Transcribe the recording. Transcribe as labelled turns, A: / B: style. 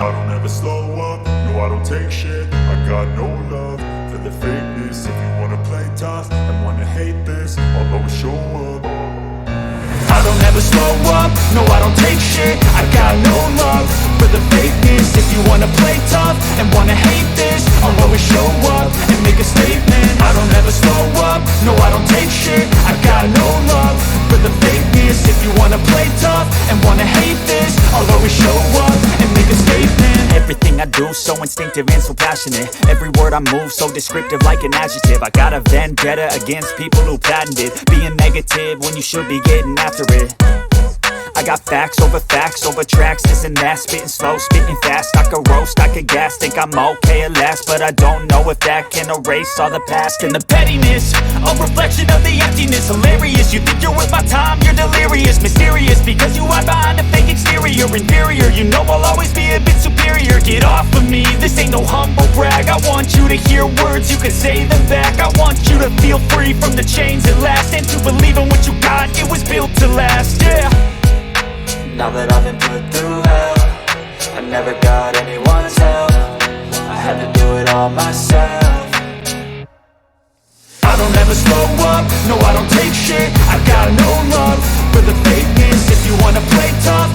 A: I don't ever slow up, no I don't take shit. I got no love for the fakeness. If you wanna play tough and wanna hate this, I'll always show up. I don't ever slow up, no I don't take shit. I got no love for the fakeness. If you wanna play tough and wanna hate this, I'll always show up and make a statement. I don't ever slow up, no I don't take shit. I got no love for the fakeness. If you wanna play tough and wanna hate this, I'll always show up and make a statement.
B: Everything I do so instinctive and so passionate. Every word I move so descriptive like an adjective. I got a vendetta against people who patented being negative when you should be getting after it. I got facts over tracks, this and that. Spitting slow, spitting fast, I could roast, I could gas. Think I'm okay at last, but I don't know if that can erase all the past. And the pettiness, a reflection of the emptiness. Hilarious, you think you're worth my time, you're delirious. Mysterious, because you hide behind a fake exterior. Inferior, you know I'll always be a bit superior. Get off of me, this ain't no humble brag. I want you to hear words, you can say them back. I want you to feel free from the chains at last, and to believe in what you got, it was built to last, yeah.
C: Now that I've been put through hell, I never got anyone's help. I had to do it all myself.
A: I don't ever slow up, no I don't take shit. I got no love for the fakeness. If you wanna play tough